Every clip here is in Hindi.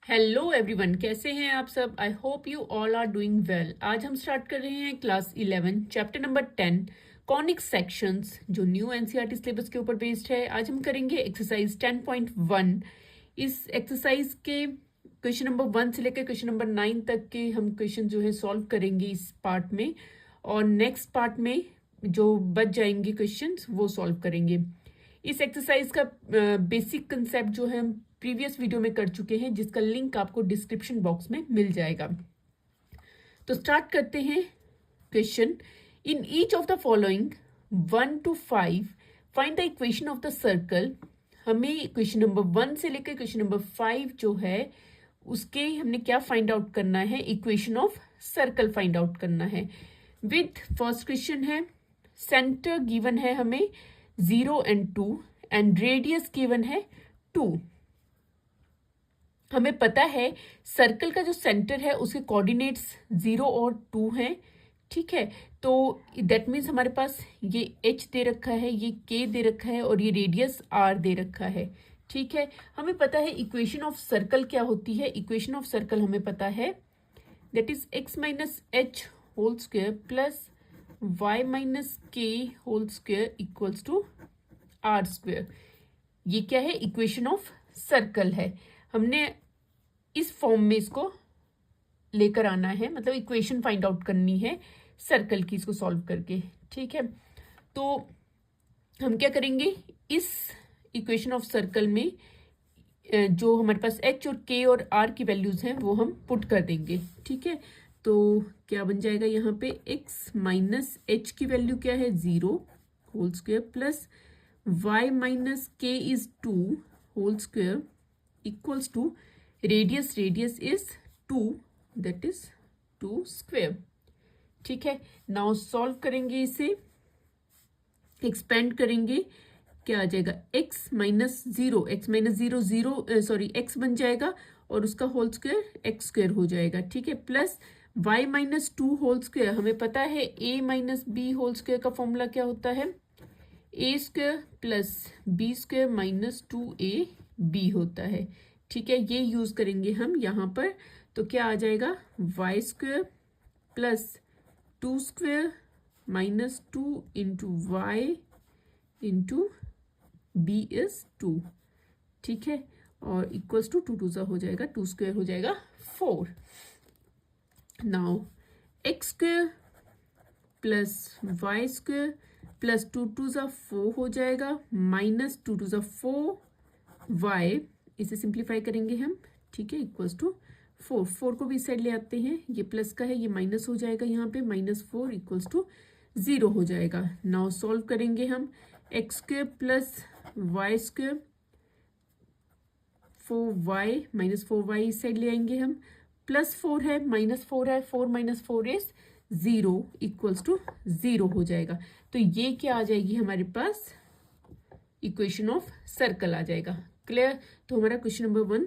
हेलो एवरीवन, कैसे हैं आप सब। I hope you all are doing well. आज हम स्टार्ट कर रहे हैं class 11 chapter number 10 conic sections, जो न्यू एनसीईआरटी सिलेबस के ऊपर बेस्ड है। आज हम करेंगे एक्सरसाइज 10.1। इस एक्सरसाइज के क्वेश्चन नंबर 1 से लेकर क्वेश्चन नंबर 9 तक के हम क्वेश्चन जो है सॉल्व करेंगे इस पार्ट में, और नेक्स्ट पार्ट में जो बच जाएंगे क्वेश्चंस वो सॉल्व करेंगे। इस एक्सरसाइज का बेसिक कंसेप्ट जो है हम प्रीवियस वीडियो में कर चुके हैं, जिसका लिंक आपको डिस्क्रिप्शन बॉक्स में मिल जाएगा। तो स्टार्ट करते हैं question. In each of the following 1 to 5 find the equation of the circle. हमें क्वेश्चन नंबर 1 से लेकर क्वेश्चन नंबर 5 जो है उसके हमने क्या फाइंड आउट करना है, equation of circle find out करना है। विथ फर्स्ट क्वेश्चन है, सेंटर गिवन है हमें 0 and 2 एंड रेडियस गिवन है 2। हमें पता है सर्कल का जो सेंटर है उसके कोऑर्डिनेट्स 0 और 2 हैं, ठीक है। तो दैट मीन्स हमारे पास ये h दे रखा है, ये k दे रखा है और ये रेडियस r दे रखा है, ठीक है। हमें पता है इक्वेशन ऑफ सर्कल क्या होती है। इक्वेशन ऑफ सर्कल हमें पता है that is x minus H whole square plus y minus k whole square equals to r square. ये क्या है, इक्वेशन ऑफ सर्कल है। हमने इस फॉर्म में इसको लेकर आना है, मतलब इक्वेशन फाइंड आउट करनी है सर्कल की, इसको सॉल्व करके, ठीक है। तो हम क्या करेंगे, इस इक्वेशन ऑफ सर्कल में जो हमारे पास h और k और r की वैल्यूज हैं वो हम पुट कर देंगे, ठीक है। तो क्या बन जाएगा यहाँ पे, x माइनस एच की वैल्यू क्या है 0 whole square plus y minus k is 2 whole square equals to radius is 2, that is 2 square, ठीक है। नाउ सॉल्व करेंगे, इसे एक्सपेंड करेंगे, क्या आ जाएगा x माइनस जीरो, x बन जाएगा और उसका होल स्क्वायर x स्क्वायर हो जाएगा, ठीक है। Plus y minus 2 whole square, हमें पता है a minus B whole square का फॉर्मूला क्या होता है, a square plus B square minus 2ab होता है, ठीक है। ये यूज करेंगे हम यहाँ पर। तो क्या आ जाएगा, y square plus 2 square minus 2 into Y into B is 2, ठीक है। और इक्वल्स टू 2 2 सा हो जाएगा, 2 स्क्वायर हो जाएगा 4। Now X square plus Y square plus 2 2 सा 4 हो जाएगा, माइनस 2 2 सा 4 वाई, इसे सिंप्लीफाई करेंगे हम, ठीक है, इक्वल्स टू 4 को भी इस साइड ले आते हैं, ये प्लस का है, ये माइनस हो जाएगा यहाँ पे, माइनस 4 इक्वल्स टू 0 हो जाएगा। नाउ सॉल्व करेंगे हम, X square plus Y square 4y minus 4y इस साइड ले आएंगे हम, प्लस 4 है माइनस 4 है, 4 माइनस 4 इज 0 इक्वल्स टू 0 हो जाएगा। तो ये क्या आ जाएगी हमारे पास, इक्वेशन ऑफ सर्कल आ जाएगा। क्लियर। तो हमारा क्वेश्चन नंबर 1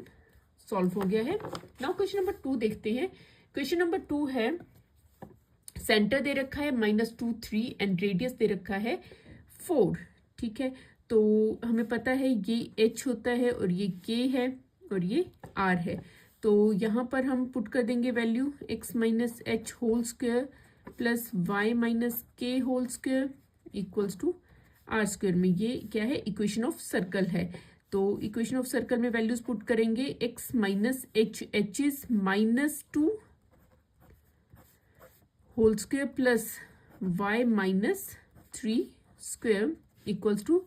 सॉल्व हो गया है। नाउ क्वेश्चन नंबर 2 देखते हैं। क्वेश्चन नंबर 2 है, सेंटर दे रखा है -2 3 एंड रेडियस दे रखा है 4, ठीक है। तो हमें पता है ये h होता है और ये k है और ये r है। तो यहाँ पर हम पुट कर देंगे value, x minus H whole square plus Y minus k whole square equals to r square में। ये क्या है, इक्वेशन ऑफ सर्कल है। तो इक्वेशन ऑफ सर्कल में वैल्यूज पुट करेंगे, x minus h is -2 whole square plus y minus 3 square equals to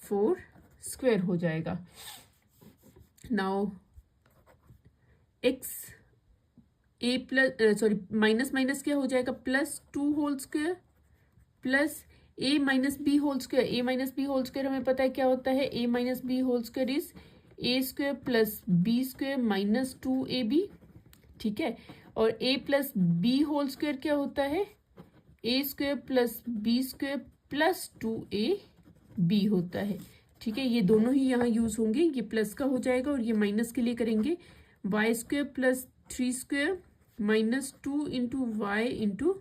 4 square हो जाएगा। Now x a plus minus minus क्या हो जाएगा, +2 whole square plus a minus B whole square. a minus B whole square हमें पता है क्या होता है, a minus B whole square is a square plus B square minus 2ab, ठीक है। और a plus B whole square क्या होता है, a square plus B square plus 2ab होता है, ठीक है। ये दोनों ही यहाँ यूज होंगे, ये प्लस का हो जाएगा और ये माइनस के लिए करेंगे, Y square plus 3 square minus 2 into Y into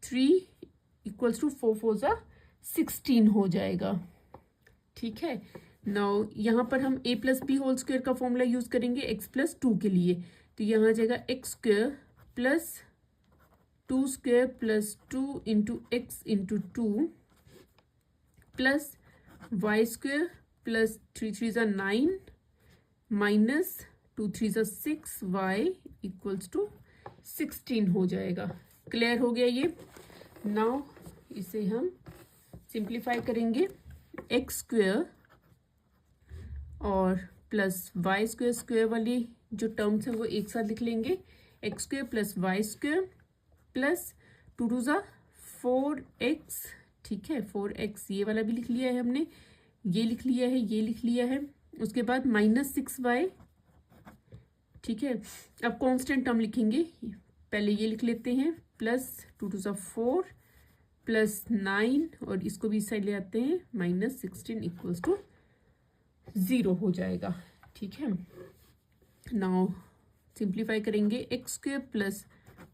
3 equals to 4 4 सा 16 हो जाएगा, ठीक है। नाउ यहाँ पर हम a plus B whole square का फॉर्मूला यूज करेंगे x प्लस 2 के लिए। तो यहाँ आ जाएगा x square plus 2 square plus 2 into x into 2 plus Y square plus 3 3 ज़ा 9 माइनस 2 3 ज़ा 6 वाई इक्वल्स टू 16 हो जाएगा। क्लियर हो गया ये। नाउ इसे हम सिंप्लीफाई करेंगे, एक्स स्क्वायर और प्लस वाई स्क्वायर स्क्वायर वाली जो टर्म्स है वो एक साथ लिख लेंगे, X square plus Y square plus 2 2 ज़ा 4x, ठीक है 4x ये वाला भी लिख लिया है हमने, ये लिख लिया है, ये लिख लिया है। उसके बाद माइनस 6y, ठीक है। अब कांस्टेंट टर्म लिखेंगे, पहले ये लिख लेते हैं, प्लस 2 2 ज़ा 4 प्लस 9 और इसको भी इस साइड ले आते हैं, माइनस 16 इक्वल्स टू 0 हो जाएगा, ठीक है। नाउ सिंप्लीफाई करेंगे, X square plus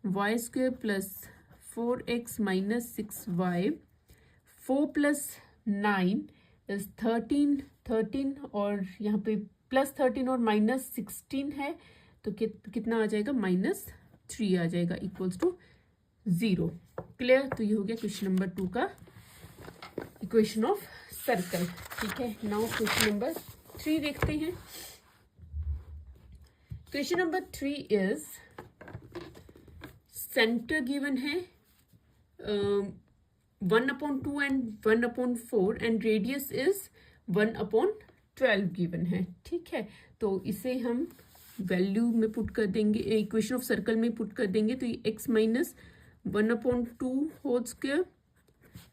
Y square plus 4x minus 6y, 4 plus 9 is 13 और यहाँ पे प्लस 13 और माइनस 16 है तो कितना आ जाएगा, माइनस 3 आ जाएगा इक्वल्स टू 0। क्लियर। तो ये हो गया क्वेश्चन नंबर 2 का इक्वेशन ऑफ सर्कल, ठीक है। नाउ क्वेश्चन नंबर 3 देखते हैं। Question number 3 is centre given है 1/2 and 1/4 and radius is 1/12 given है, ठीक है। तो इसे हम वैल्यू में पुट कर देंगे, इक्वेशन ऑफ सर्कल में पुट कर देंगे। तो ये x minus 1/2 whole square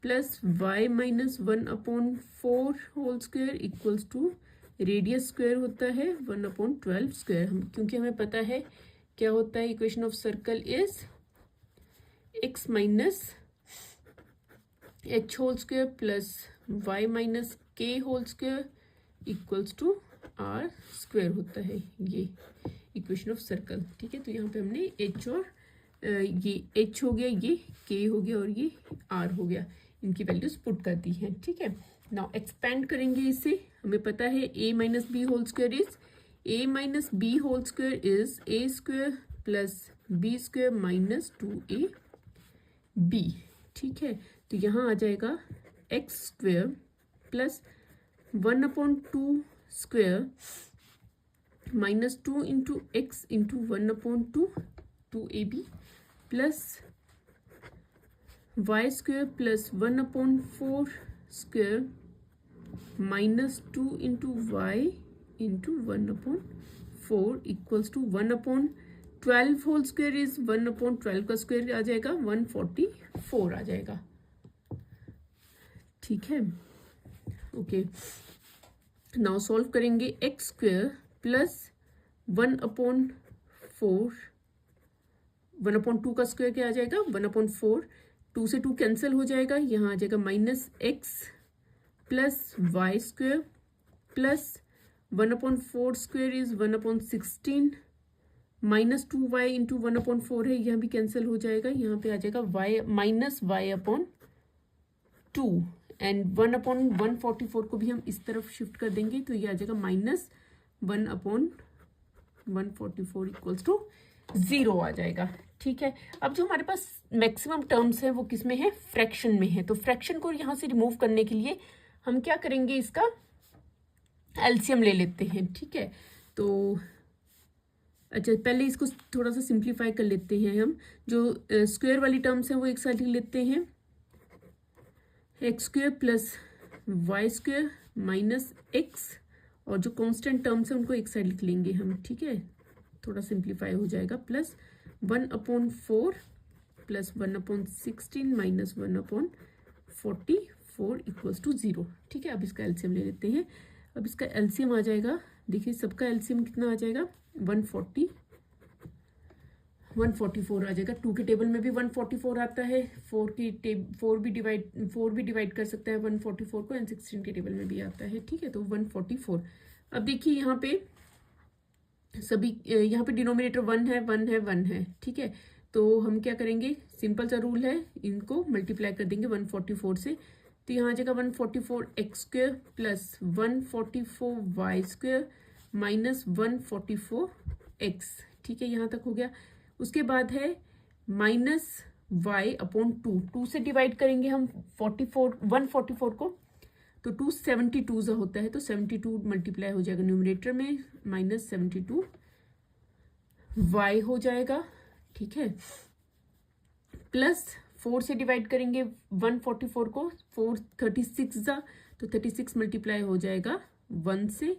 plus y minus 1/4 whole square equals to radius square होता है 1/12 स्क्वायर। हम क्योंकि हमें पता है क्या होता है, equation of circle is x minus h whole square plus y minus k whole square equals to r square होता है, ये इक्वेशन ऑफ सर्कल, ठीक है। तो यहाँ पे हमने h और ये h हो गया, ये k हो गया और ये r हो गया, इनकी वैल्यूज पुट कर दी हैं, ठीक है। नाउ एक्सपेंड करेंगे इसे, हमें पता है a minus B whole square is a minus B whole square is a square plus b square minus 2ab, ठीक है। तो यहाँ आ जाएगा x square plus 1/2 square minus 2 into x into 1/2 2ab plus Y square plus 1/4 square minus 2 into Y into 1/4 equals to 1/12 whole square is 1/12 का स्क्वायर आ जाएगा 144 आ जाएगा, ठीक है। ओके, नाउ सॉल्व करेंगे, एक्स स्क्वायर प्लस 1/4 1/2 का स्क्वायर क्या आ जाएगा 1/4, 2 से 2 कैंसिल हो जाएगा, यहाँ आ जाएगा minus X plus Y square plus 1/4 square is 1/16 minus 2y into 1/4 है, यहाँ भी कैंसिल हो जाएगा, यहाँ पे आ जाएगा y माइनस y/2 एंड 1/144 को भी हम इस तरफ शिफ्ट कर देंगे तो ये आ जाएगा माइनस 1/144 इक्वल्स टू 0 आ जाएगा, ठीक है। अब जो हमारे पास मैक्सिमम टर्म्स है वो किस में है, फ्रैक्शन में है। तो फ्रैक्शन को यहाँ से रिमूव करने के लिए हम क्या करेंगे, इसका एलसीएम ले लेते हैं, ठीक है। तो अच्छा, पहले इसको थोड़ा सा सिंप्लीफाई कर लेते हैं हम। जो स्क्वायर वाली टर्म्स हैं वो एक साथ लिख लेते हैं, X square plus Y square minus X, और जो कांस्टेंट टर्म्स हैं उनको एक साइड लिख लेंगे हम, ठीक है। थोड़ा सिंप्लीफाई हो जाएगा, plus 1/4 plus 1/16 minus 1/44 equals to 0, ठीक है। अब इसका एलसीएम ले लेते हैं। अब इसका एलसीएम आ जाएगा, देखिए सबका एलसीएम कितना आ जाएगा 144 आ जाएगा। 2 के टेबल में भी 144 आता है, 4 भी डिवाइड कर सकता है 144 को, एंड 16 के टेबल में भी आता है, ठीक है। तो 144। अब देखिए यहाँ पे सभी, यहाँ पे डिनोमिनेटर 1 है 1 है 1 है, ठीक है। तो हम क्या करेंगे, सिंपल सा रूल है, इनको मल्टीप्लाई कर देंगे 144 से, तो यहाँ आ जाएगा 144x² plus 144y² minus 144x। ठीक है, यहाँ तक हो गया। उसके बाद है माइनस y अपॉन 2 से डिवाइड करेंगे हम 144 को, तो 2 72 होता है, तो 72 मल्टीप्लाई हो जाएगा न्यूमरेटर में, माइनस 72 y हो जाएगा। ठीक है, प्लस 4 से डिवाइड करेंगे 144 को, 4 36 तो 36 मल्टीप्लाई हो जाएगा 1 से,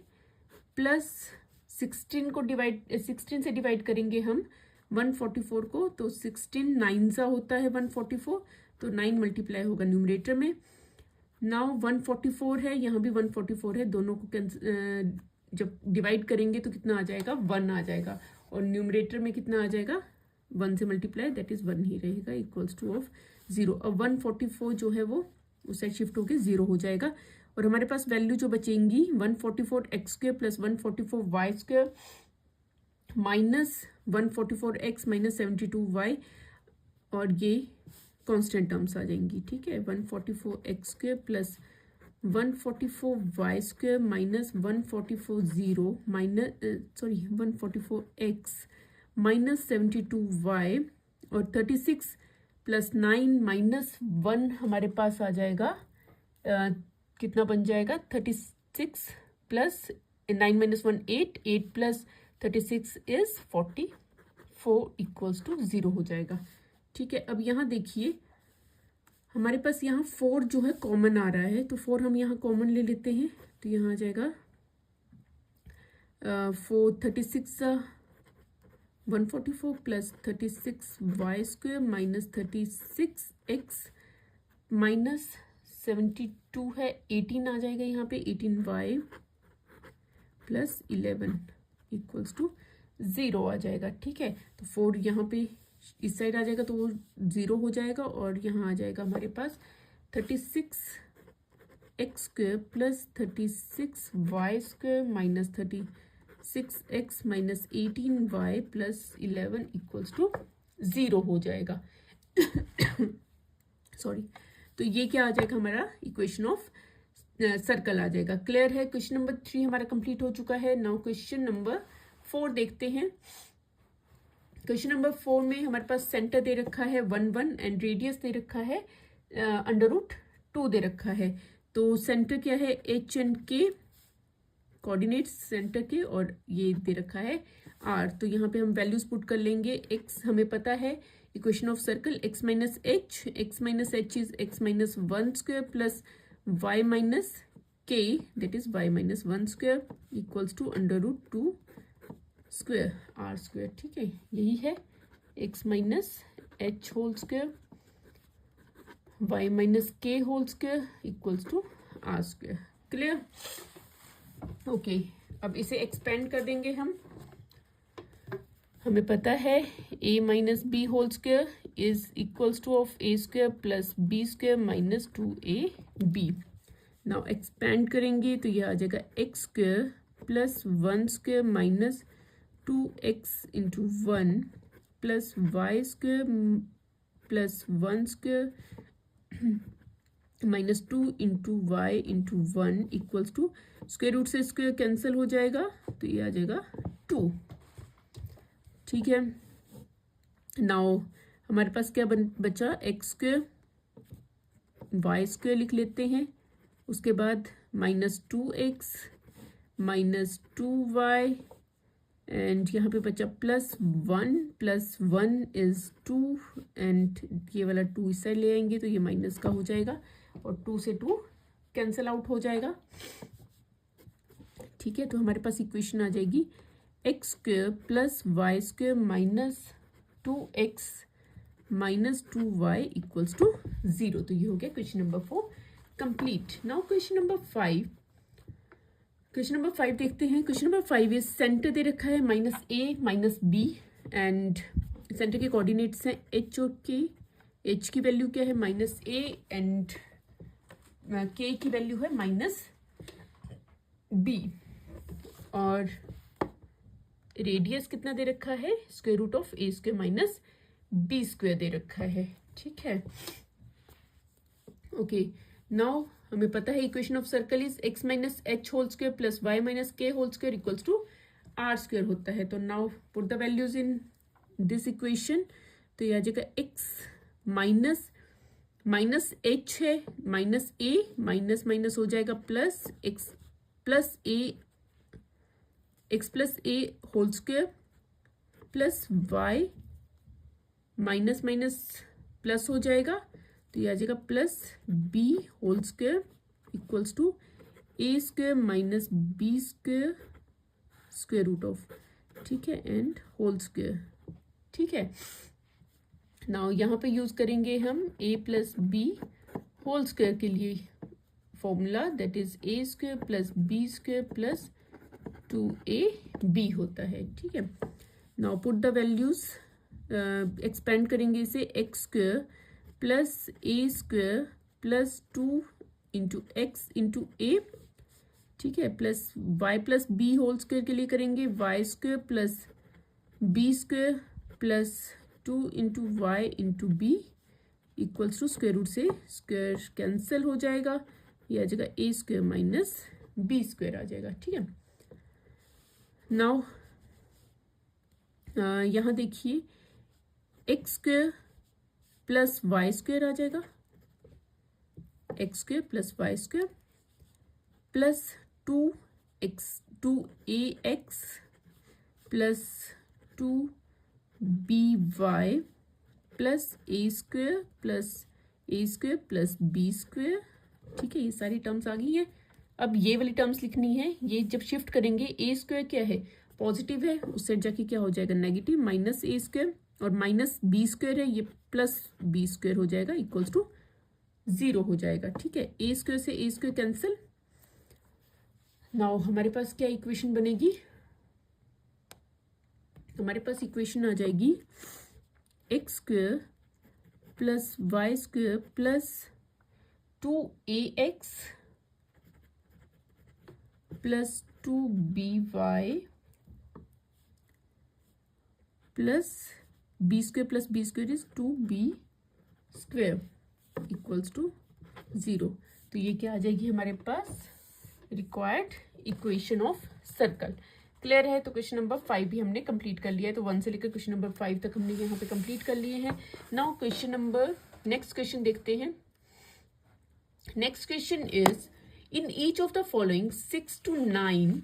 प्लस 16 से डिवाइड करेंगे हम 144 को, तो 16 9 होता है 144, तो 9 मल्टीप्लाई होगा न्यूमरेटर में। नाउ 144 है, यहाँ भी 144 है, दोनों को जब डिवाइड करेंगे तो कितना आ जाएगा, 1 आ जाएगा, और न्यूमरेटर में कितना आ जाएगा, 1 से मल्टीप्लाई, दैट इज 1 ही रहेगा, इक्वल्स टू ऑफ 0। अब 144 जो है वो उस साइड शिफ्ट होके 0 हो जाएगा, और हमारे पास वैल्यू जो बचेंगी 144x² plus 144y² minus 144x minus 72y, और ये कांस्टेंट टर्म्स आ जाएंगी। ठीक है, 144x² plus 144y² minus 144x minus 72y, और 36 प्लस 9 माइनस 1 हमारे पास आ जाएगा, कितना बन जाएगा, 36 plus 9 minus 1 8 plus 36 is 44 equals to 0 हो जाएगा। ठीक है, अब यहाँ देखिए हमारे पास यहाँ 4 जो है कॉमन आ रहा है, तो 4 हम यहाँ कॉमन ले लेते हैं, तो यहाँ आ जाएगा 36 144 plus 36y² minus 36x minus 72 है, 18 आ जाएगा यहाँ पे, 18y प्लस 11 इक्वल्स टू 0 आ जाएगा। ठीक है, तो 4 यहाँ पे इस साइड आ जाएगा तो वो 0 हो जाएगा, और यहाँ आ जाएगा हमारे पास 36x² plus 36y² minus 36x minus 18y plus 11 equals to 0 हो जाएगा। सॉरी, तो ये क्या आ जाएगा, हमारा इक्वेशन ऑफ सर्कल आ जाएगा। क्लियर है, क्वेश्चन नंबर 3 हमारा कंप्लीट हो चुका है। नाउ क्वेश्चन नंबर 4 देखते हैं। क्वेश्चन नंबर 4 में हमारे पास सेंटर दे रखा है 1 1 एंड रेडियस दे रखा है √2 दे रखा है। तो सेंटर क्या है, एच एंड के कोऑर्डिनेट्स सेंटर के, और ये दे रखा है r। तो यहाँ पे हम वैल्यूज पुट कर लेंगे। x हमें पता है, equation of circle x minus h is x minus 1² plus y minus k that is y minus 1² equals to √2 square r²। ठीक है, यही है x minus H whole square y minus k whole square equals to r²। Clear, okay. अब इसे एक्सपेंड कर देंगे हम। हमें पता है a minus B whole square is equals to of a² plus b² minus 2ab। Now expand करेंगे तो यह आ जाएगा x² plus 1² minus 2x into 1 plus y² plus 1² minus 2 into y into 1 equals to square root से स्क्वायर कैंसिल हो जाएगा, तो ये आ जाएगा 2। ठीक है, नाउ हमारे पास क्या बचा, x² y² लिख लेते हैं, उसके बाद minus 2x minus 2y and यहाँ पे बचा प्लस 1 इज 2 एंड ये वाला 2 इस साइड ले आएंगे तो ये माइनस का हो जाएगा, और 2 से 2 कैंसिल आउट हो जाएगा। ठीक है, तो हमारे पास इक्वेशन आ जाएगी x² plus y² minus 2x minus 2y equals to 0। तो ये हो गया question number 4 complete. Now question number 5 देखते हैं। क्वेश्चन नंबर 5 इज सेंटर दे रखा है -a -b एंड सेंटर के कोऑर्डिनेट्स हैं h और k। h की वैल्यू क्या है -a एंड k की वैल्यू है -b, और रेडियस कितना दे रखा है, square root of a² minus b² दे रखा है। ठीक है, ओके। नाउ हमें पता है equation of circle is x minus H whole square plus Y minus k whole square equals to r square होता है। तो now put the values in this equation. तो ये आ जाएगा x माइनस माइनस एच है माइनस ए माइनस माइनस हो जाएगा plus x plus a whole square plus Y minus minus plus हो जाएगा। तो ये आ जाएगा plus B whole square equals to A square minus B square square root of, ठीक है, एंड होल स्क्वायर। ठीक है, नाउ यहाँ पे यूज करेंगे हम a plus B whole square के लिए formula, that is a square plus B square plus 2ab होता है। ठीक है, now put the values, expand करेंगे इसे x square plus a square plus 2 into x into a, ठीक है, plus y plus B whole square के लिए करेंगे Y square plus B square plus 2 into Y into b equals to square root से स्क्वायर कैंसिल हो जाएगा, ये आ जाएगा a square minus B square आ जाएगा। ठीक है, नाउ यहाँ देखिए x square plus Y square आ जाएगा, x square plus Y square plus 2ax plus 2by plus a square plus B square. ठीक है, ये सारी टर्म्स आ गई हैं। अब ये वाली टर्म्स लिखनी है, ये जब शिफ्ट करेंगे ए स्क्वायर क्या है पॉजिटिव है, उससे जाके क्या हो जाएगा नेगेटिव, माइनस ए स्क्वायर और माइनस बी स्क्वायर है ये प्लस बी स्क्वायर हो जाएगा इक्वल्स टू 0 हो जाएगा। ठीक है, ए स्क्वायर से ए स्क्वायर कैंसिल। नाउ हमारे पास क्या इक्वेशन बनेगी, हमारे पास इक्वेशन आ जाएगी x square plus Y square plus 2ax plus 2by plus B square is 2b square equals to 0। तो ये क्या आ जाएगी हमारे पास required equation of circle. Clear है, तो क्वेश्चन नंबर 5 भी हमने कंप्लीट कर लिया है। तो 1 से लेकर क्वेश्चन नंबर 5 तक हमने यहाँ पे कंप्लीट कर लिए हैं। Now question number next question देखते हैं। Next question is in each of the following 6 to 9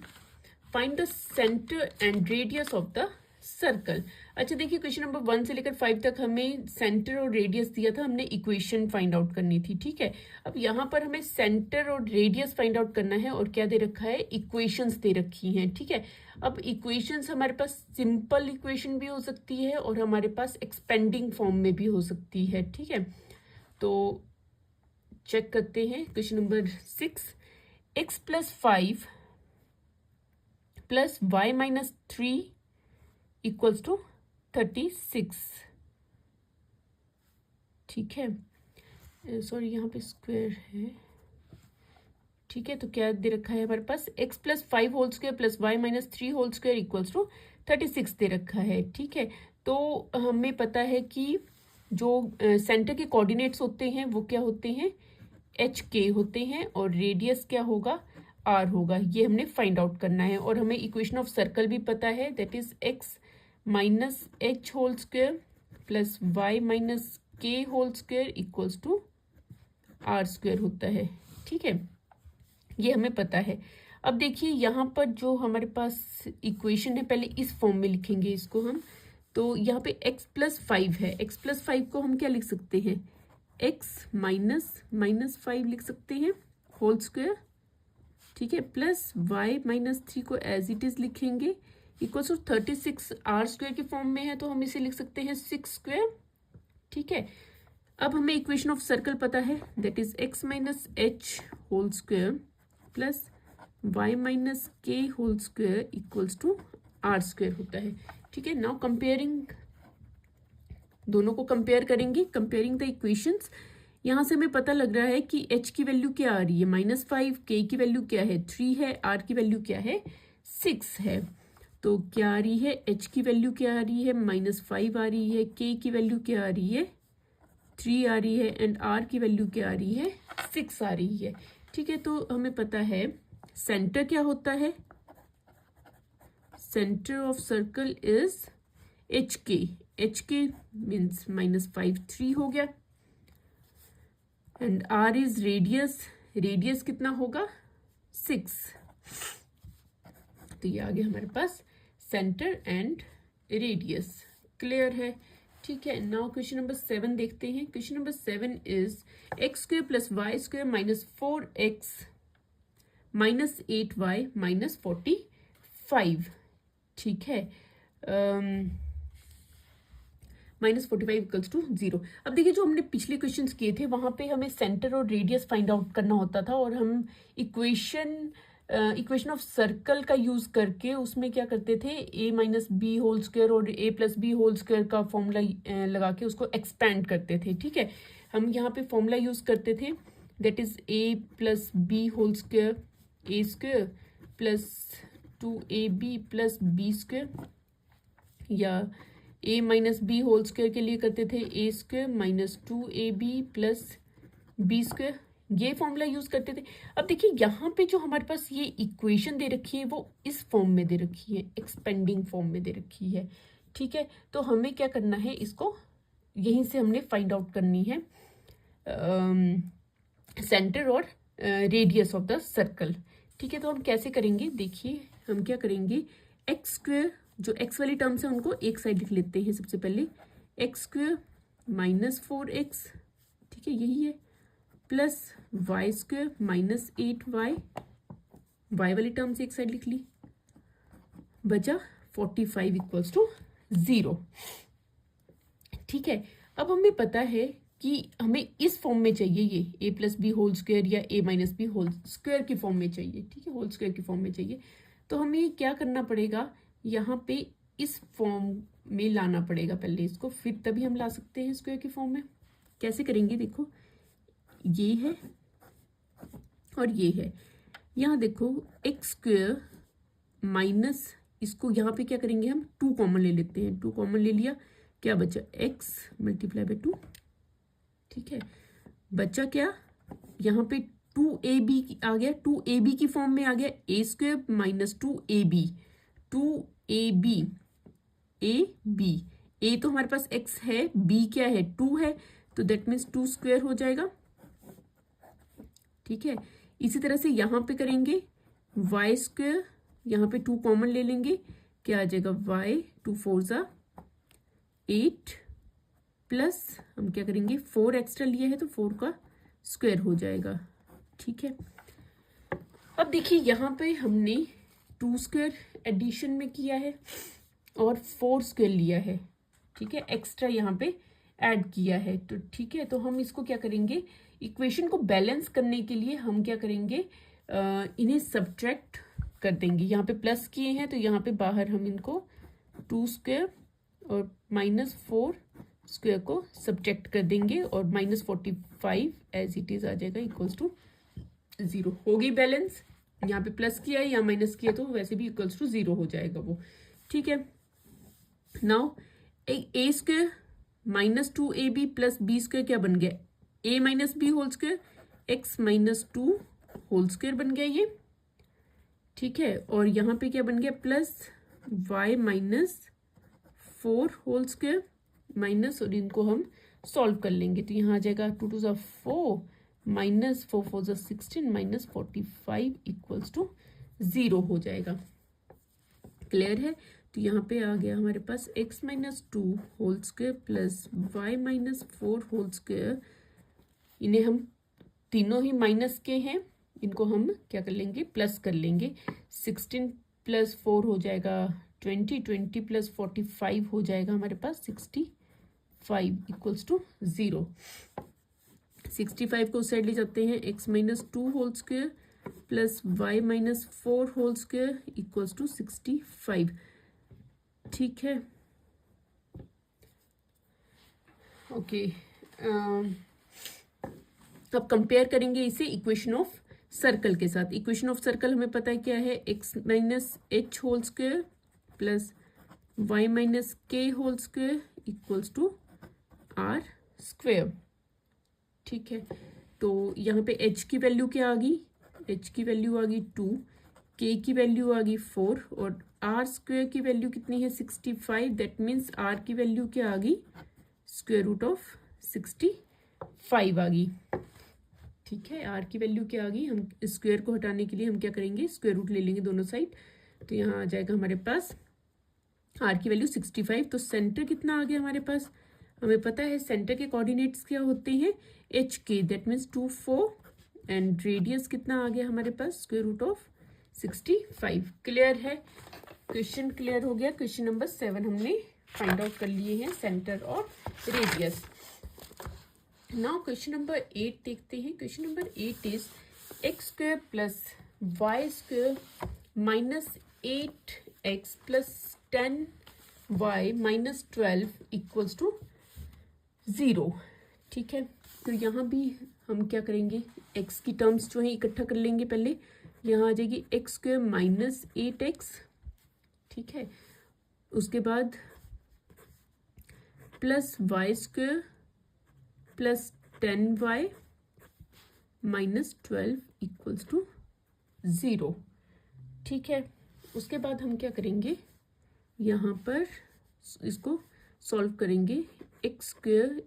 find the centre and radius of the circle. अच्छा देखिए, क्वेश्चन नंबर 1 से लेकर 5 तक हमें सेंटर और रेडियस दिया था, हमने इक्वेशन फाइंड आउट करनी थी। ठीक है, अब यहाँ पर हमें सेंटर और रेडियस फाइंड आउट करना है और क्या दे रखा है, इक्वेशंस दे रखी हैं। ठीक है, अब इक्वेशंस हमारे पास सिंपल इक्वेशन भी हो सकती है और हमारे पास एक्सपेंडिंग फॉर्म में भी हो सकती है। ठीक है, तो चेक करते हैं question number 6, x plus 5 plus Y minus 3 equals to 36। ठीक है, सॉरी यहाँ पे स्क्वायर है। ठीक है, तो क्या दे रखा है हमारे पास, x plus 5 whole square plus Y minus 3 whole square equals to 36 दे रखा है। ठीक है, तो हमें पता है कि जो सेंटर के कोऑर्डिनेट्स होते हैं वो क्या होते हैं, एच के होते हैं और रेडियस क्या होगा, आर होगा। ये हमने फाइंड आउट करना है और हमें इक्वेशन ऑफ सर्कल भी पता है, that is x minus H whole square plus Y minus k whole square equals to r square होता है। ठीक है, ये हमें पता है। अब देखिए यहाँ पर जो हमारे पास इक्वेशन है, पहले इस फॉर्म में लिखेंगे इसको हम। तो यहाँ पे x प्लस 5 है, x प्लस 5 को हम क्या लिख सकते हैं, x माइनस 5 लिख सकते हैं होल स्क्वायर। ठीक है, प्लस y माइनस 3 को एज इट इज लिखेंगे इक्वल्स टू 36 आर स्क्वायर के फॉर्म में है, तो हम इसे लिख सकते हैं 6 स्क्वायर। ठीक है, अब हमें इक्वेशन ऑफ सर्कल पता है, that is x minus H whole square plus Y minus k whole square equals to r square होता है। ठीक है, नाउ कंपेयरिंग, दोनों को कंपेयर करेंगे, कंपेयरिंग द इक्वेशंस। यहाँ से हमें पता लग रहा है कि h की वैल्यू क्या आ रही है -5, k की वैल्यू क्या है 3 है, r की वैल्यू क्या है 6 है। तो क्या आ रही है, h की वैल्यू क्या आ रही है -5 आ रही है, k की वैल्यू क्या आ रही है 3 आ रही है एंड आर की वैल्यू क्या आ रही है, 6 आ रही है। ठीक है, तो हमें पता है सेंटर क्या होता है, centre of circle is H K. H K means -5 3 हो गया and R is radius, radius कितना होगा 6। तो ये आ गया हमारे पास सेंटर एंड रेडियस। क्लियर है? ठीक है, नाउ क्वेश्चन नंबर 7 देखते हैं। Question number 7 is x² + y² - 4x - 8y - 45। ठीक है, -45 = 0। अब देखिए, जो हमने पिछले क्वेश्चंस किए थे वहां पे हमें सेंटर और रेडियस फाइंड आउट करना होता था और हम इक्वेशन ऑफ सर्कल का यूज करके उसमें क्या करते थे, a - b होल स्क्वायर और a + b होल स्क्वायर का फॉर्मूला लगा के उसको एक्सपैंड करते थे। ठीक है, हम यहाँ पे फॉर्मूला यूज करते थे, that is a + b whole square a² + 2ab + b², या a - b होल स्क्वायर के लिए करते थे a² - 2ab + b², ये फॉर्मूला यूज करते थे। अब देखिए, यहाँ पे जो हमारे पास ये इक्वेशन दे रखी है वो इस फॉर्म में दे रखी है, एक्सपेंडिंग फॉर्म में दे रखी है। ठीक है, तो हमें क्या करना है, इसको यहीं से हमने फाइंड आउट करनी है सेंटर और रेडियस ऑफ द सर्कल। ठीक है, तो हम कैसे करेंगे, देखिए हम क्या करेंगे, x², जो x वाली टर्म्स है उनको एक साइड लिख लेते हैं। सबसे पहले x² - 4x, ठीक है यही है, प्लस y² - 8y, y वाली टर्म्स एक साइड लिख ली, बचा 45 = 0। ठीक है, अब हमें पता है कि हमें इस फॉर्म में चाहिए, ये a + b होल स्क्वायर या a - b होल स्क्वायर की फॉर्म में चाहिए। ठीक है, होल स्क्वायर की फॉर्म में चाहिए, तो हमें क्या करना पड़ेगा, यहाँ पे इस फॉर्म में लाना पड़ेगा पहले इसको, फिर तभी हम ला सकते हैं स्क्वायर की फॉर्म में। कैसे करेंगे, देखो ये है और ये है, यहाँ देखो x² माइनस, इसको यहाँ पे क्या करेंगे, हम 2 कॉमन ले लेते हैं, 2 कॉमन ले लिया, क्या बचा x × 2। ठीक है, बचा क्या, यहाँ पे 2ab आ गया, 2ab की फॉर्म में आ गया, a² - 2ab, 2ab, a तो हमारे पास x है, b क्या है 2 है, तो दैट मीन्स 2² हो जाएगा। ठीक है, इसी तरह से यहाँ पे करेंगे y², यहाँ पे 2 कॉमन ले लेंगे, क्या आ जाएगा y, 2 4 8, प्लस हम क्या करेंगे, 4 एक्स्ट्रा लिया है तो 4 का स्क्वायर हो जाएगा। ठीक है, अब देखिए यहाँ पे हमने 2² एडिशन में किया है और 4² लिया है। ठीक है, एक्स्ट्रा यहाँ पे ऐड किया है, तो ठीक है, तो हम इसको क्या करेंगे, इक्वेशन को बैलेंस करने के लिए हम क्या करेंगे, इन्हें सब्ट्रैक्ट कर देंगे। यहाँ पे प्लस किए हैं तो यहाँ पे बाहर हम इनको 2² और -4² को सब्ट्रैक्ट कर देंगे और -45 एज इट इज आ जाएगा = 0। हो गई बैलेंस, यहाँ पे प्लस किया है या माइनस किया तो वैसे भी = 0 हो जाएगा वो। ठीक है, नाउ a² - 2ab + b² क्या बन गया, a - b whole square, x - 2 whole square बन गया ये। ठीक है, और यहाँ पे क्या बन गया, plus y - 4 whole square minus, और इनको हम सॉल्व कर लेंगे तो यहाँ आ जाएगा 2 2 4 -4 4 16 -45 = 0 हो जाएगा। क्लियर है, तो यहाँ पे आ गया हमारे पास x - 2 whole square plus y - 4 whole square, इन्हें हम तीनों ही माइनस के हैं, इनको हम क्या कर लेंगे, प्लस कर लेंगे। 16 + 4 हो जाएगा 20, 20 + 45 हो जाएगा हमारे पास 65 = 0। 65 को उस साइड ले जाते हैं, x - 2 whole square plus y - 4 whole square = 65। ठीक है, ओके, अब कंपेयर करेंगे इसे इक्वेशन ऑफ सर्कल के साथ। इक्वेशन ऑफ सर्कल हमें पता है क्या है, x - h whole square plus y - k whole square = r²। ठीक है, तो यहाँ पे h की वैल्यू क्या आ गई, h की वैल्यू आ गई 2, k की वैल्यू आ गई 4 और r स्क्वायर की वैल्यू कितनी है 65। दैट मीन्स r की वैल्यू क्या आ गई, स्क्वायर रूट ऑफ 65 आ गई। ठीक है, r की वैल्यू क्या आ गई, हम स्क्वायर को हटाने के लिए हम क्या करेंगे, स्क्वायर रूट ले लेंगे दोनों साइड, तो यहाँ आ जाएगा हमारे पास r की वैल्यू 65। तो सेंटर कितना आ गया हमारे पास, हमें पता है सेंटर के कोऑर्डिनेट्स क्या होते हैं, एच के, दैट मीन्स 2 4 एंड रेडियस कितना आ गया हमारे पास, स्क्वायर रूट ऑफ 65। क्लियर है, क्वेश्चन क्लियर हो गया। क्वेश्चन नंबर 7 हमने फाइंड आउट कर लिए हैं, सेंटर और रेडियस। नाउ क्वेश्चन नंबर 8 देखते हैं। Question number 8 is X square plus Y square minus 8x plus 10y minus 12 equals to 0। ठीक है, तो यहाँ भी हम क्या करेंगे, x की टर्म्स जो है इकट्ठा कर लेंगे। पहले यहाँ आ जाएगी एक्स स्क्वायर माइनस 8x, ठीक है, उसके बाद plus Y square plus 10y minus 12 equals to 0। ठीक है, उसके बाद हम क्या करेंगे, यहाँ पर इसको सॉल्व करेंगे, एक्स स्क्वायर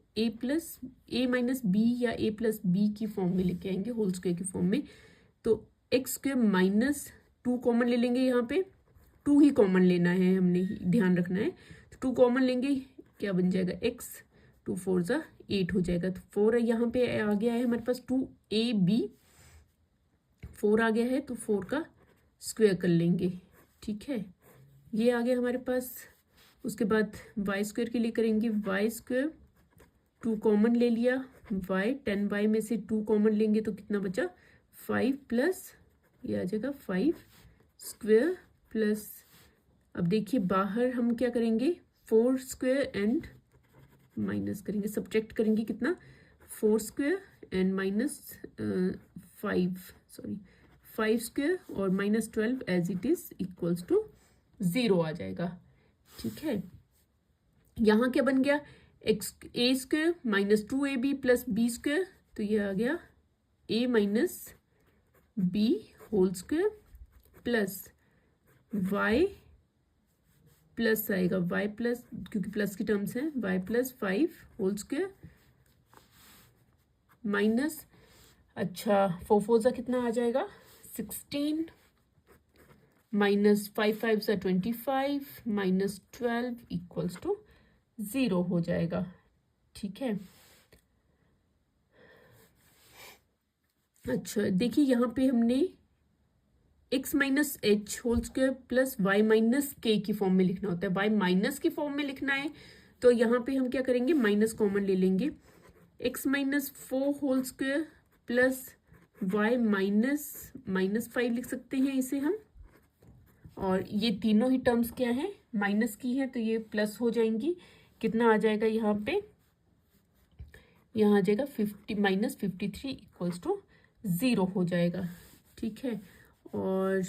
ए माइनस बी या ए प्लस बी की फॉर्म में लेके आएंगे, होल स्क्वायर की फॉर्म में। तो एक्स स्क्वायर माइनस 2 कॉमन ले लेंगे, यहाँ पे 2 ही कॉमन लेना है, हमने ध्यान रखना है। तो 2 कॉमन लेंगे, क्या बन जाएगा, एक्स 2 4 ज़ा 8 हो जाएगा। तो 4 है यहाँ पे आ गया है हमारे पास 2ab, 4 आ गया है तो 4 का स्क्वायर कर लेंगे। ठीक है, ये आ गया हमारे पास। उसके बाद वाई स्क्वायर के लिए करेंगे, वाई स्क्वायर 2 कॉमन ले लिया, वाई 10y में से 2 कॉमन लेंगे तो कितना बचा 5 प्लस ये आ जाएगा 5 स्क्वायर प्लस, अब देखिए बाहर हम क्या करेंगे 4 स्क्वायर एंड माइनस करेंगे, सब्ट्रैक्ट करेंगे कितना 4 स्क्वायर एंड माइनस 5 स्क्वायर और minus 12 as it is equals to 0 आ जाएगा। ठीक है, यहाँ क्या बन गया, x a square minus 2ab plus B square, तो ये आ गया a minus B whole square plus y plus आएगा y प्लस, क्योंकि प्लस की टर्म्स हैं, y plus 5 whole square minus, अच्छा 4 4 ज़ा कितना आ जाएगा 16 माइनस 5 5 ज़ा 25 माइनस 12 इक्वल्स टू 0 हो जाएगा। ठीक है, अच्छा देखिए यहाँ पे हमने x minus H whole square plus Y minus K की फॉर्म में लिखना होता है, वाई माइनस की फॉर्म में लिखना है तो यहाँ पे हम क्या करेंगे, माइनस कॉमन ले लेंगे, x minus 4 whole square plus Y minus 5 लिख सकते हैं इसे हम, और ये तीनों ही टर्म्स क्या हैं, माइनस की है तो ये प्लस हो जाएंगी। कितना आ जाएगा यहाँ पे, यहाँ आ जाएगा 50 माइनस 53 इक्वल्स टू 0 हो जाएगा। ठीक है, और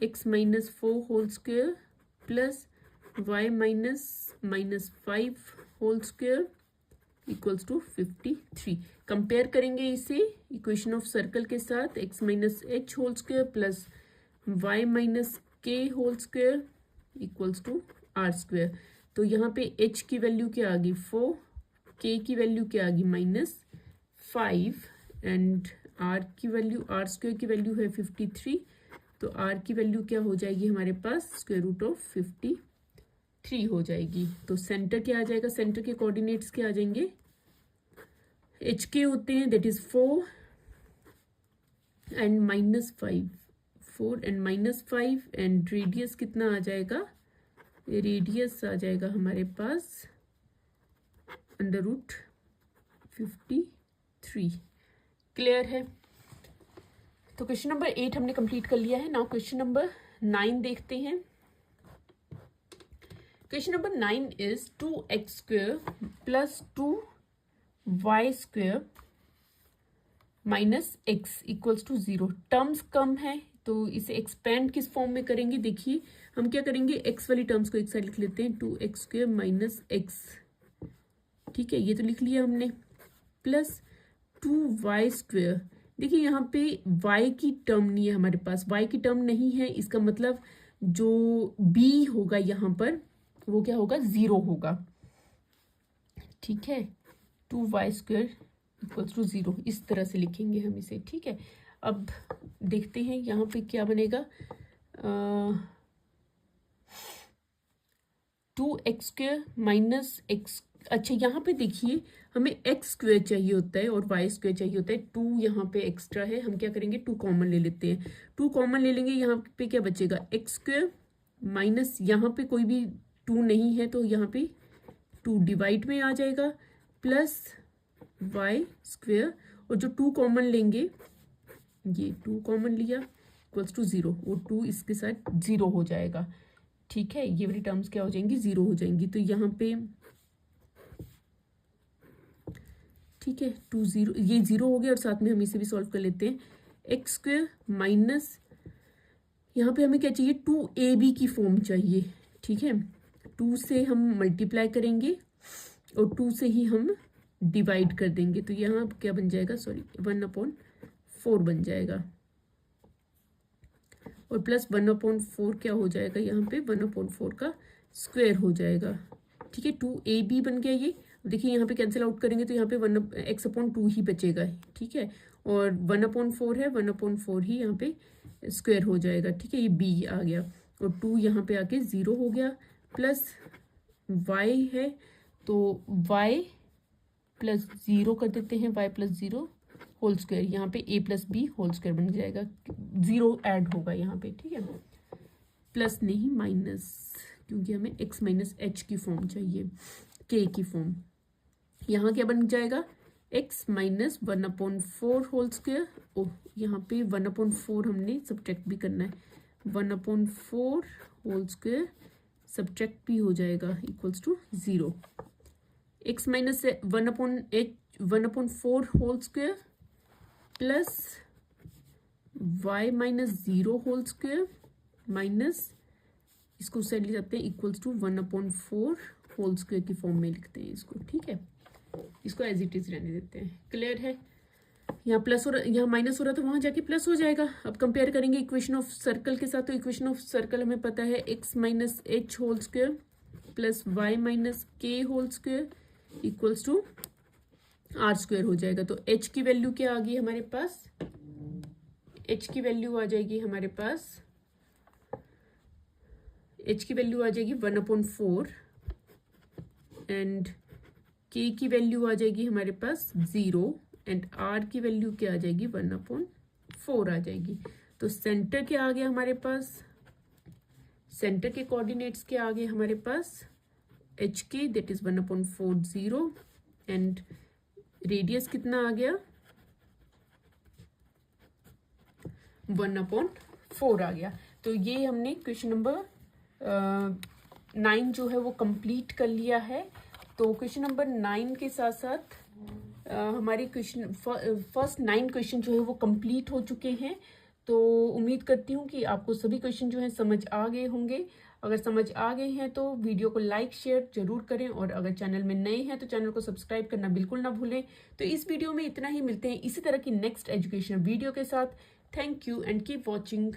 x minus 4 whole square plus Y minus 5 whole square equals to 53। Compare करेंगे इसे इक्वेशन ऑफ सर्कल के साथ, x minus H whole square plus Y minus k whole square equals to r square. तो यहाँ पे h की वैल्यू क्या आ गई 4, k की वैल्यू क्या आ गई -5 एंड r की वैल्यू, आर स्क्वायर की वैल्यू है 53, तो r की वैल्यू क्या हो जाएगी हमारे पास स्क्वायर रूट ऑफ 53 हो जाएगी। तो सेंटर क्या आ जाएगा, सेंटर के कोऑर्डिनेट्स क्या आ जाएंगे, एच के होते हैं that is 4 and -5, 4 and -5 and radius कितना आ जाएगा, रेडियस आ जाएगा हमारे पास अंडर रूट 53। क्लियर है, तो क्वेश्चन नंबर 8 हमने कंप्लीट कर लिया है। नाउ क्वेश्चन नंबर 9 देखते हैं। Question number 9 is 2x square plus 2y square minus x equals to 0। Terms कम है तो इसे एक्सपेंड किस फॉर्म में करेंगे, देखिए हम क्या करेंगे, x वाली टर्म्स को एक साइड लिख लेते हैं, 2x स्क्वायर माइनस x। ठीक है, ये तो लिख लिया हमने। Plus 2y²। देखिए यहाँ पे y की टर्म नहीं है हमारे पास, y की टर्म नहीं है, इसका मतलब जो b होगा यहाँ पर वो क्या होगा, 0 होगा। ठीक है, 2y² इक्वल्स टू 0, इस तरह से लिखेंगे हम इसे। ठीक है, अब देखते हैं यहाँ पे क्या बनेगा। 2x² माइनस x, अच्छा यहाँ पे देखिए हमें x² चाहिए होता है और y² चाहिए होता है। 2 यहाँ पे एक्स्ट्रा है, हम क्या करेंगे 2 कॉमन ले लेते हैं। 2 कॉमन ले लेंगे, यहाँ पे क्या बचेगा x² माइनस यहाँ पे कोई भी 2 नहीं है तो यहाँ पे 2 डिवाइड में आ जाएगा प्लस y², और जो 2 कॉमन लेंगे, ये 2 कॉमन लिया इक्वल्स टू 0, वो 2 इसके साथ 0 हो जाएगा। ठीक है, ये वाली टर्म्स क्या हो जाएंगी, 0 हो जाएंगी। तो यहाँ पे ठीक है 2 0, ये 0 हो गया और साथ में हम इसे भी सॉल्व कर लेते हैं। x² माइनस यहाँ पे हमें क्या चाहिए, 2ab की फॉर्म चाहिए। ठीक है, 2 से हम मल्टीप्लाई करेंगे और 2 से ही हम डिवाइड कर देंगे, तो यहाँ क्या बन जाएगा, सॉरी 1/4 बन जाएगा, और प्लस 1/4 क्या हो जाएगा, यहाँ पे 1/4 का स्क्वायर हो जाएगा। ठीक है, 2ab बन गया ये। देखिए यहाँ पे कैंसिल आउट करेंगे तो यहाँ पे 1x/2 ही बचेगा। ठीक है, और 1/4 है, 1/4 ही यहाँ पे स्क्वायर हो जाएगा। ठीक है, ये b आ गया और 2 यहाँ पे आके 0 हो गया, प्लस y है तो y प्लस 0 कर देते हैं, y प्लस 0 होल स्क्वायर, यहाँ पे a plus b whole square बन जाएगा, 0 ऐड होगा यहाँ पे। ठीक है, प्लस नहीं माइनस, क्योंकि हमें x माइनस h की फॉर्म चाहिए, k की फॉर्म। यहाँ क्या बन जाएगा, x माइनस 1/4 होल स्क्वायर, ओह यहाँ पे 1/4 हमने सब्ट्रैक्ट भी करना है, 1/4 होल स्क्वायर सब्ट्रैक्ट भी हो जाएगा equals to 0। x minus 1/4 whole square plus y minus 0 whole square minus, इसको साइड ले जाते हैं, इक्वल्स टू 1/4 होल स्क्वायर की फॉर्म में लिखते हैं इसको। ठीक है, इसको एज इट इज रहने देते हैं। क्लियर है, यहाँ प्लस हो रहा, यहाँ माइनस हो रहा था, वहां जाके प्लस हो जाएगा। अब कंपेयर करेंगे इक्वेशन ऑफ सर्कल के साथ, तो इक्वेशन ऑफ सर्कल हमें पता है x minus h whole square plus y minus k whole square equals to r² हो जाएगा। तो h की वैल्यू क्या आ गई हमारे पास, h की वैल्यू आ जाएगी हमारे पास, h की वैल्यू आ जाएगी 1/4 एंड k की वैल्यू आ जाएगी हमारे पास 0 एंड r की वैल्यू क्या आ जाएगी, 1/4 आ जाएगी। तो सेंटर क्या आ गया हमारे पास, सेंटर के कोऑर्डिनेट्स क्या आ गए हमारे पास, hk that is 1/4 0 and radius कितना आ गया, 1/4 आ गया। तो ये हमने क्वेश्चन नंबर 9 जो है वो कंप्लीट कर लिया है। तो क्वेश्चन नंबर 9 के साथ साथ हमारे क्वेश्चन फर्स्ट 9 क्वेश्चन जो है वो कंप्लीट हो चुके हैं। तो उम्मीद करती हूँ कि आपको सभी क्वेश्चन जो हैं समझ आ गए होंगे। अगर समझ आ गए हैं तो वीडियो को लाइक शेयर जरूर करें, और अगर चैनल में नए हैं तो चैनल को सब्सक्राइब करना बिल्कुल ना भूलें। तो इस वीडियो में इतना ही, मिलते हैं इसी तरह की नेक्स्ट एजुकेशनल वीडियो के साथ। Thank you and keep watching.